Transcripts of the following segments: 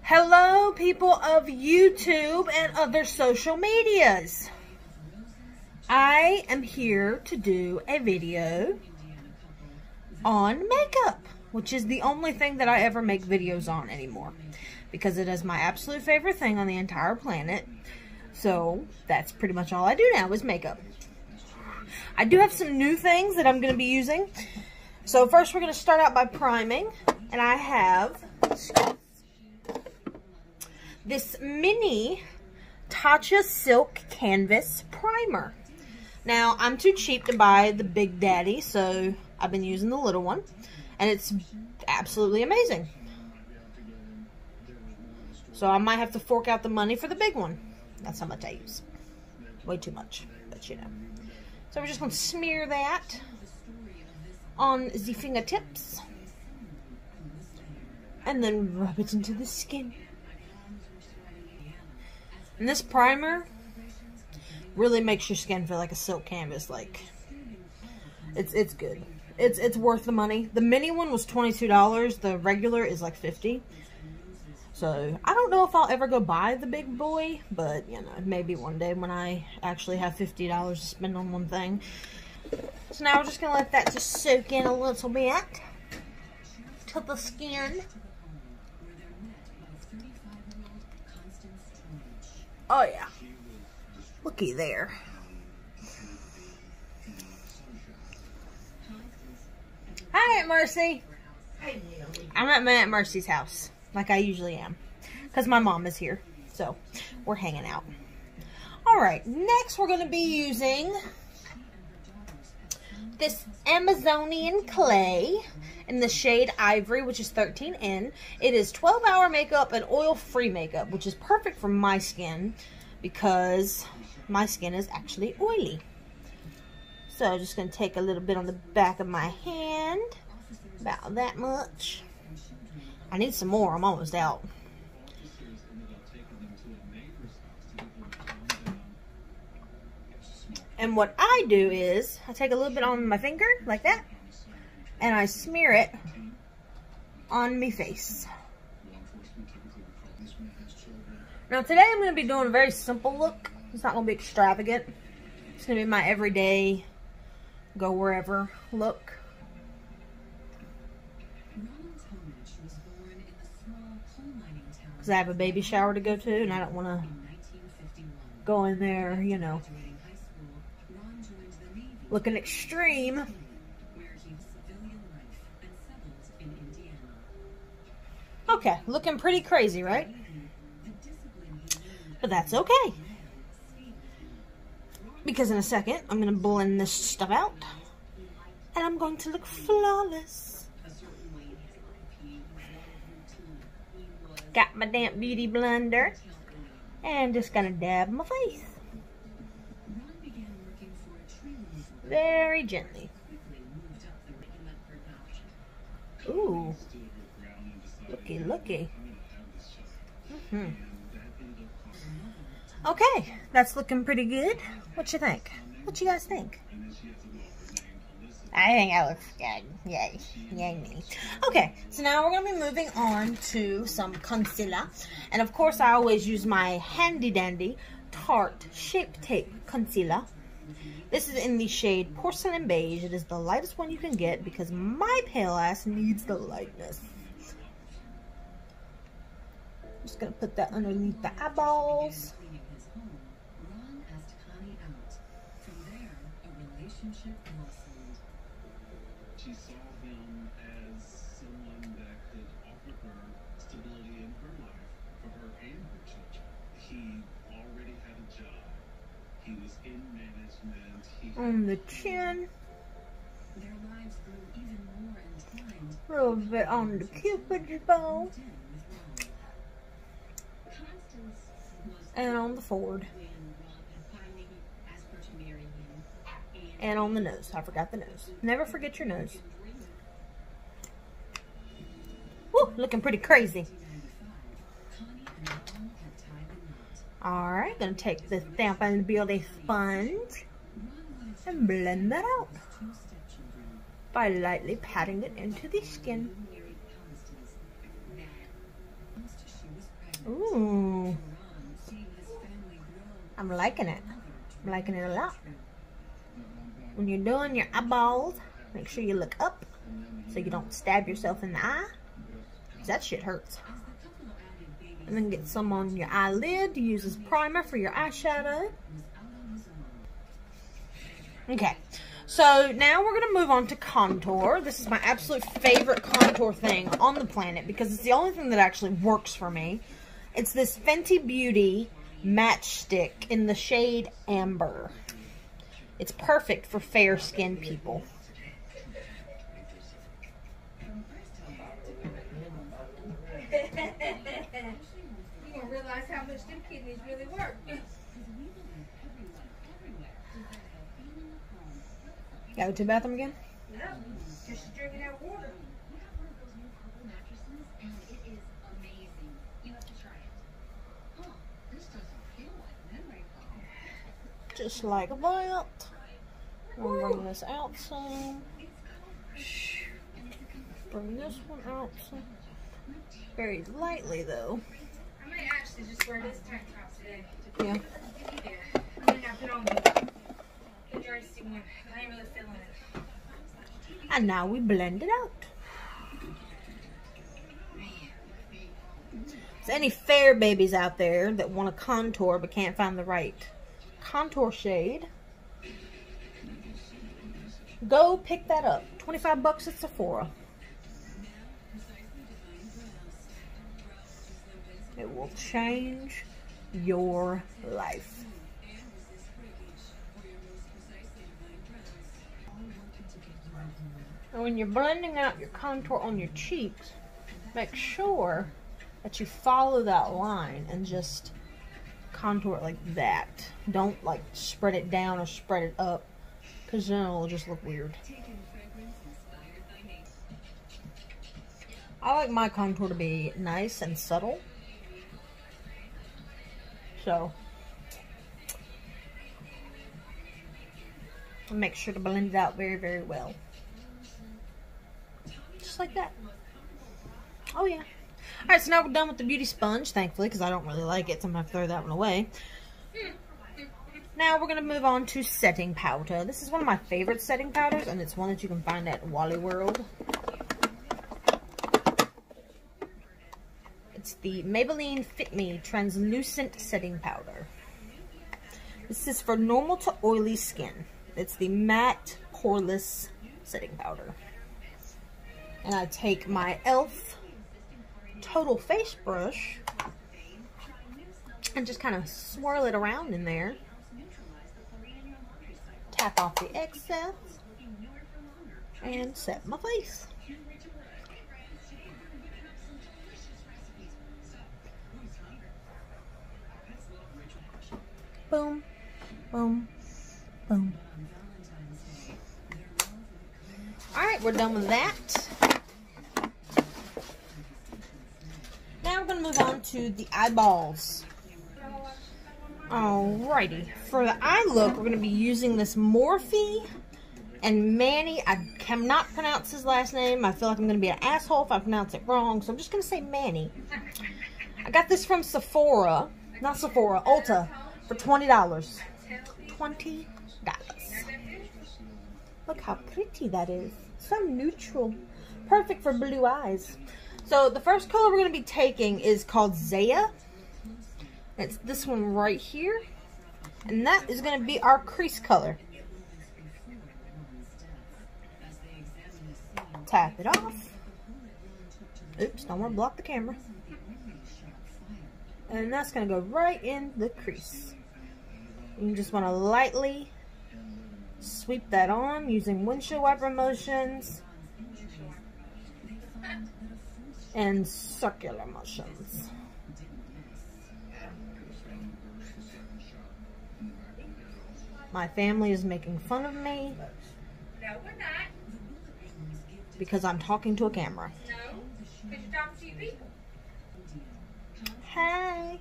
Hello, people of YouTube and other social medias. I am here to do a video on makeup, which is the only thing that I ever make videos on anymore, because it is my absolute favorite thing on the entire planet. So that's pretty much all I do now is makeup. I do have some new things that I'm going to be using. So first we're going to start out by priming, and I have this mini Tatcha Silk Canvas Primer. Now, I'm too cheap to buy the Big Daddy, so I've been using the little one, and it's absolutely amazing. So I might have to fork out the money for the big one. That's how much I use. Way too much, but you know. So we're just going to smear that on the fingertips, and then rub it into the skin. And this primer really makes your skin feel like a silk canvas. Like, it's good. It's worth the money. The mini one was $22. The regular is like $50. So I don't know if I'll ever go buy the big boy, but you know, maybe one day when I actually have $50 to spend on one thing. So now we're just gonna let that just soak in a little bit to the skin. Oh yeah, looky there. Hi, Aunt Mercy. I'm at my Aunt Mercy's house, like I usually am, because my mom is here, so we're hanging out. Alright, next we're going to be using this Amazonian clay in the shade Ivory, which is 13N. It is 12-hour makeup and oil-free makeup, which is perfect for my skin because my skin is actually oily. So I'm just going to take a little bit on the back of my hand, about that much. I need some more, I'm almost out. And what I do is, I take a little bit on my finger, like that, and I smear it on my face. Now today I'm going to be doing a very simple look. It's not going to be extravagant. It's going to be my everyday, go wherever look. Because I have a baby shower to go to, and I don't want to go in there, you know, looking extreme. Okay, looking pretty crazy, right? But that's okay, because in a second I'm going to blend this stuff out, and I'm going to look flawless. Got my damp beauty blender, and just going to dab my face very gently. Ooh, looky, looky. Okay, that's looking pretty good. What you think? What you guys think? I think that looks good. Yay. Yay me. Okay, so now we're going to be moving on to some concealer. And of course, I always use my handy dandy Tarte Shape Tape Concealer. This is in the shade Porcelain Beige. It is the lightest one you can get because my pale ass needs the lightness. I'm just going to put that underneath the eyeballs. She saw him as someone that could offer her stability in her life, for her and her children. He already had a job. He was in management. On the chin. Their lives grew even more entwined. A little bit on the cupid's bow. And on the forehead. And on the nose. I forgot the nose. Never forget your nose. Woo, looking pretty crazy. Alright, gonna take this Stamp and Beauty sponge and blend that out by lightly patting it into the skin. I'm liking it. I'm liking it a lot. When you're doing your eyeballs, make sure you look up so you don't stab yourself in the eye. 'Cause that shit hurts. And then get some on your eyelid to use as primer for your eyeshadow. Okay, so now we're going to move on to contour. This is my absolute favorite contour thing on the planet because it's the only thing that actually works for me. It's this Fenty Beauty Matchstick in the shade Amber. It's perfect for fair-skinned people. You're gonna realize how much them kidneys really work. Go to the bathroom again? No, just drinking that water. Just like that. We'll bring this out some. Bring this one out some. Very lightly though. I may actually just wear this tank top today. Yeah. Yeah. And then I put on the dressy one. I ain't really feeling it. And now we blend it out. So any fair babies out there that want to contour but can't find the right contour shade, go pick that up. 25 bucks at Sephora. It will change your life. And when you're blending out your contour on your cheeks, make sure that you follow that line and just contour it like that. Don't like spread it down or spread it up, because then it'll just look weird. I like my contour to be nice and subtle. So make sure to blend it out very, very well. Just like that. Oh yeah. Alright, so now we're done with the beauty sponge, thankfully, because I don't really like it, so I'm going to throw that one away. Now we're going to move on to setting powder. This is one of my favorite setting powders, and it's one that you can find at Wally World. It's the Maybelline Fit Me Translucent Setting Powder. This is for normal to oily skin. It's the matte poreless setting powder. And I take my e.l.f. Total Face Brush and just kind of swirl it around in there. Tap off the excess and set my face. Boom, boom, boom. Alright, we're done with that. Now we're going to move on to the eyeballs. Alrighty. For the eye look, we're going to be using this Morphe and Manny. I cannot pronounce his last name. I feel like I'm going to be an asshole if I pronounce it wrong, so I'm just going to say Manny. I got this from Sephora. Not Sephora, Ulta. For $20. $20. Look how pretty that is. So neutral. Perfect for blue eyes. So the first color we're going to be taking is called Zaya. It's this one right here. And that is going to be our crease color. Tap it off. Oops, don't want to block the camera. And that's going to go right in the crease. You just want to lightly sweep that on using windshield wiper motions and circular motions. My family is making fun of me No, we're not. because I'm talking to a camera. No, because you're talking to your people. Hey.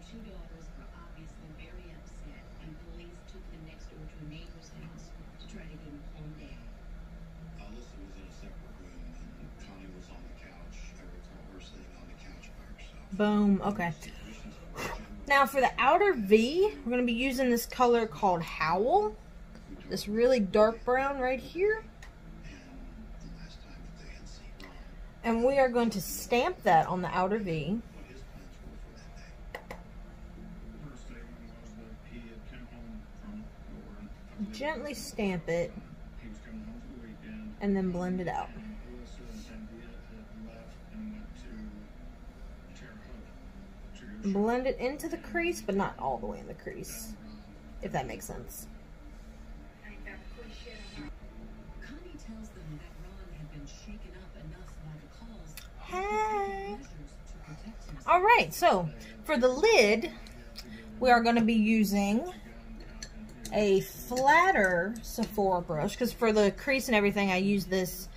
Alyssa was in a separate room, and Connie was on the couch. I recall her sitting on the couch by herself. Boom. Okay. Situations where Jen Now for the outer V, we're going to be using this color called Howl. This really dark brown right here. And we are going to stamp that on the outer V. Gently stamp it and then blend it out. Blend it into the crease, but not all the way in the crease, if that makes sense. Connie tells them that Ron had been shaken up enough by the calls. Hey. Measures to protect himself. All right, so for the lid, we are going to be using a flatter Sephora brush, because for the crease and everything, I use this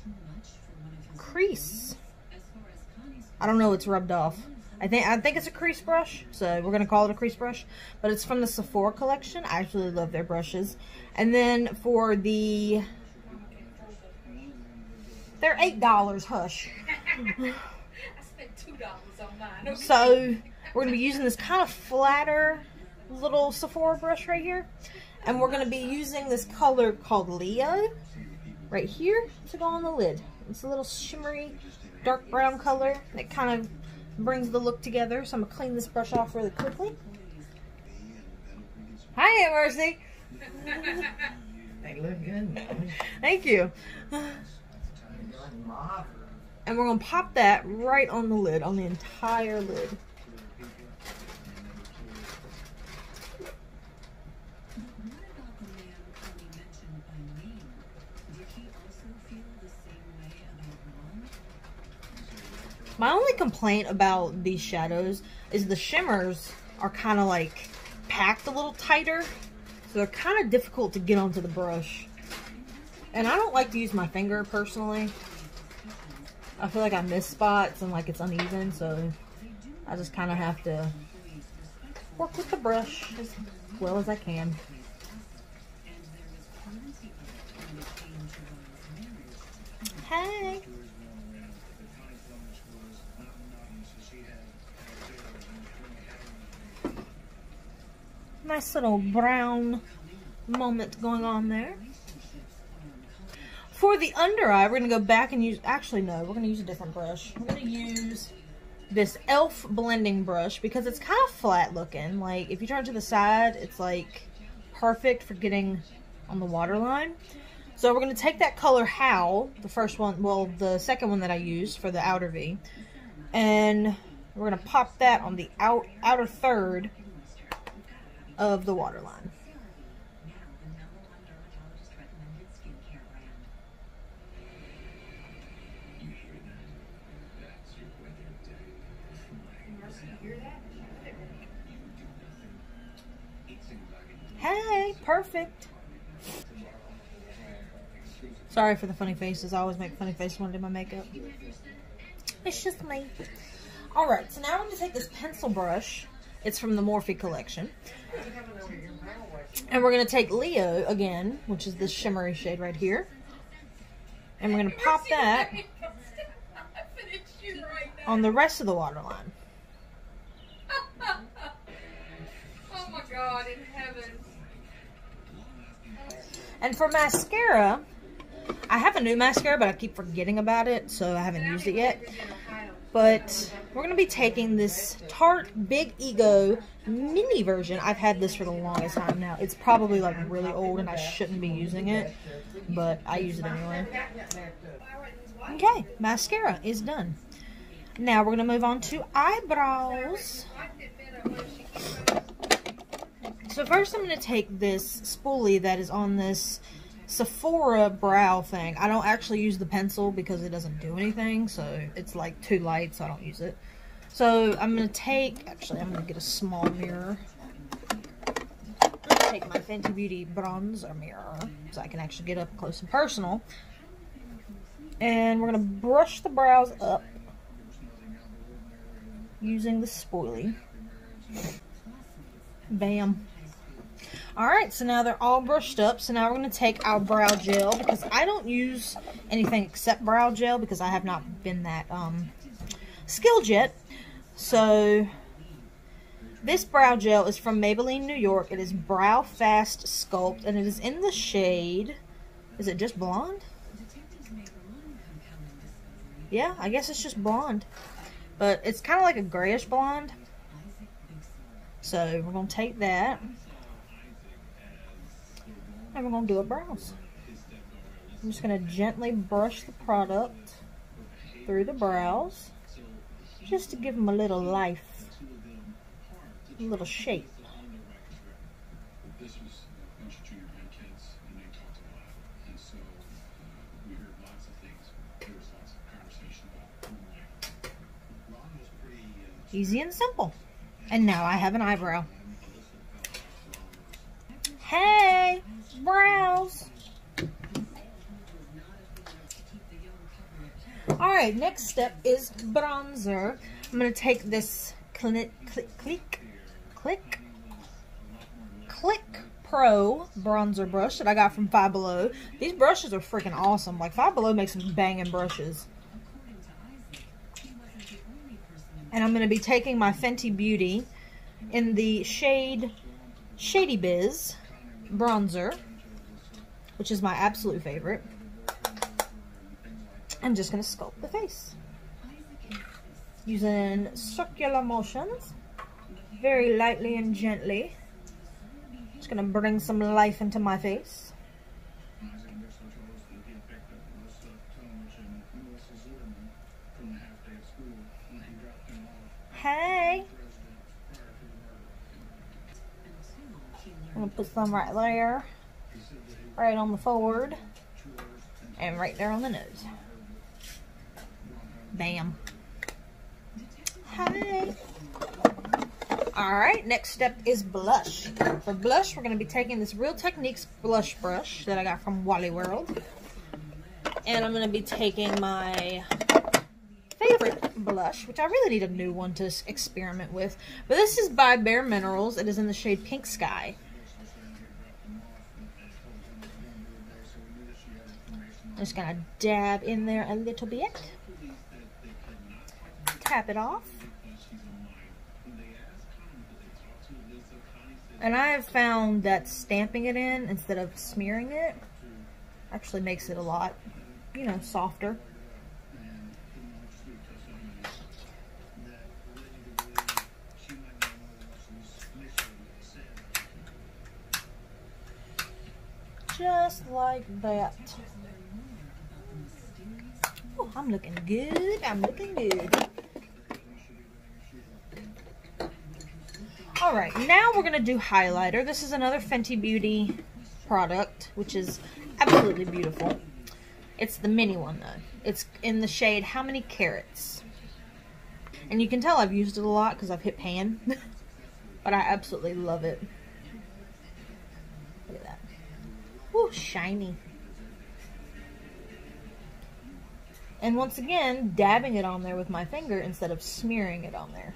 Too much for one of his crease. As far as Connie's I don't know, it's rubbed off. I think it's a crease brush, so we're gonna call it a crease brush. But it's from the Sephora collection. I actually love their brushes. And then for the, they're $8. Hush. I spent $2 on mine. Okay. So we're gonna be using this kind of flatter little Sephora brush right here, and we're gonna be using this color called Leo right here to go on the lid. It's a little shimmery, dark brown color that kind of brings the look together. So I'm gonna clean this brush off really quickly. Hi, Aunt Mercy. They look good, man. Thank you. And we're gonna pop that right on the lid, on the entire lid. What about the man Connie mentioned by name? Did he also feel the same way about Ron? My only complaint about these shadows is the shimmers are kind of like packed a little tighter. So they're kind of difficult to get onto the brush. And I don't like to use my finger personally. I feel like I miss spots and like it's uneven, so I just kind of have to work with the brush as well as I can. And there was plenty of it when it came to Ron's marriage. Hey! Nice little brown moment going on there. For the under eye, we're going to go back and use, actually no, we're going to use a different brush. We're going to use this e.l.f. blending brush because it's kind of flat looking. Like, if you turn it to the side, it's like perfect for getting on the waterline. So we're going to take that color Howl, the first one, well, the second one that I used for the outer V, and we're going to pop that on the outer third of the waterline. Now the #1 dermatologist recommended skincare brand. You hear that? That's your weather day. Marcy, you hear that? You do nothing. It seems like it. Hey, perfect. Sorry for the funny faces. I always make funny faces when I do my makeup. It's just me. Alright, so now I'm going to take this pencil brush. It's from the Morphe collection. And we're going to take Leo again, which is this shimmery shade right here. And we're going to pop that on the rest of the waterline. Oh my God, in heaven. And for mascara, I have a new mascara, but I keep forgetting about it, so I haven't used it yet. But we're going to be taking this Tarte Big Ego mini version. I've had this for the longest time now. It's probably like really old and I shouldn't be using it, but I use it anyway. Okay, mascara is done. Now we're going to move on to eyebrows. So first I'm going to take this spoolie that is on this Sephora brow thing. I don't actually use the pencil because it doesn't do anything, so it's like too light, so I don't use it. So I'm going to take, actually I'm going to get a small mirror. I'm going to take my Fenty Beauty bronzer mirror so I can actually get up close and personal. And we're going to brush the brows up using the spoolie. Bam. Alright, so now they're all brushed up. So now we're going to take our brow gel, because I don't use anything except brow gel because I have not been that skilled yet. So This brow gel is from Maybelline, New York. It is Brow Fast Sculpt, and it is in the shade, is it just blonde? Yeah, I guess it's just blonde. But it's kind of like a grayish blonde. So we're going to take that. And we're going to do our brows. I'm just going to gently brush the product through the brows. Just to give them a little life. A little shape. This was a bunch of junior high kids, and they talked a lot. And so we heard lots of things. There was lots of conversation about moonlight. Ron was pretty Easy and simple. And now I have an eyebrow. Hey, brows. Alright, next step is bronzer. I'm going to take this Click Pro bronzer brush that I got from Five Below. These brushes are freaking awesome. Like, Five Below makes some banging brushes. And I'm going to be taking my Fenty Beauty in the shade Shady Biz bronzer, which is my absolute favorite. I'm just going to sculpt the face using circular motions, very lightly and gently. Just going to bring some life into my face. Hey! I'm going to put some right there, right on the forehead, and right there on the nose. Bam. Hi. Alright, next step is blush. For blush, we're going to be taking this Real Techniques blush brush that I got from Wally World. And I'm going to be taking my favorite blush, which I really need a new one to experiment with. But this is by Bare Minerals. It is in the shade Pink Sky. I'm just going to dab in there a little bit. Tap it off. And I have found that stamping it in instead of smearing it actually makes it a lot, you know, softer. Just like that. Oh, I'm looking good. I'm looking good. Alright, now we're going to do highlighter. This is another Fenty Beauty product, which is absolutely beautiful. It's the mini one, though. It's in the shade How Many Carats. And you can tell I've used it a lot because I've hit pan. But I absolutely love it. Look at that. Woo, shiny. And once again, dabbing it on there with my finger instead of smearing it on there.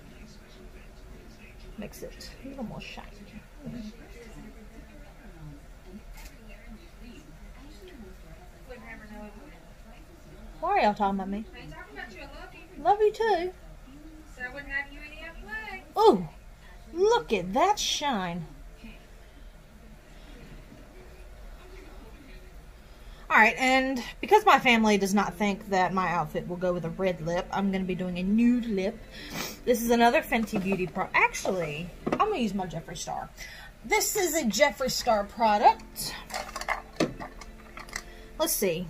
Makes it a little more shiny. Why are y'all talking about me? I ain't talking about you. I love you. Love you too. So I wouldn't have you any other way. Oh, look at that shine. Alright, and because my family does not think that my outfit will go with a red lip, I'm going to be doing a nude lip. This is another Fenty Beauty product. Actually, I'm going to use my Jeffree Star. This is a Jeffree Star product. Let's see.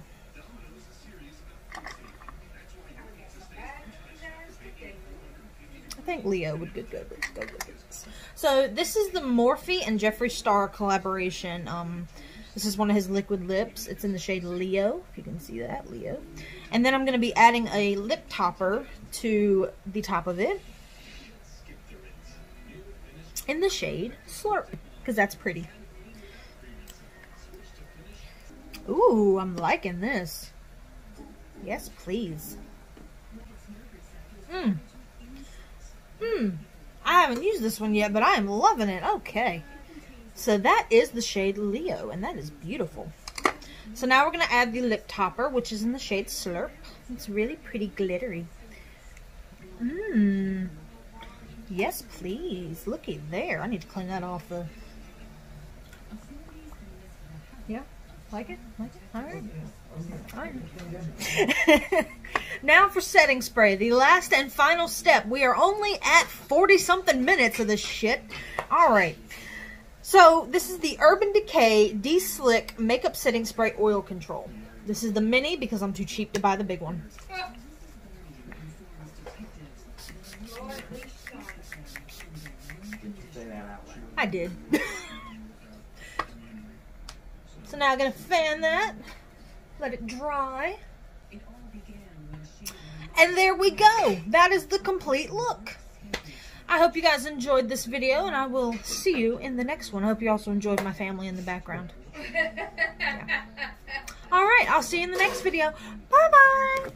I think Leo would go with this. So this is the Morphe and Jeffree Star collaboration. This is one of his liquid lips. It's in the shade Leo, if you can see that, Leo. And then I'm going to be adding a lip topper to the top of it in the shade Slurp, because that's pretty. Ooh, I'm liking this. Yes, please. I haven't used this one yet, but I am loving it. Okay. So that is the shade Leo, and that is beautiful. So now we're going to add the lip topper, which is in the shade Slurp. It's really pretty glittery. Yes, please. Looky there. I need to clean that off the... Yeah? Like it? Like it? Alright. Alright. Now for setting spray. The last and final step. We are only at 40-something minutes of this shit. Alright. So, this is the Urban Decay De-Slick Makeup Setting Spray Oil Control. This is the mini because I'm too cheap to buy the big one. I did. So now I'm going to fan that. Let it dry. And there we go. That is the complete look. I hope you guys enjoyed this video, and I will see you in the next one. I hope you also enjoyed my family in the background. Yeah. Alright, I'll see you in the next video. Bye-bye!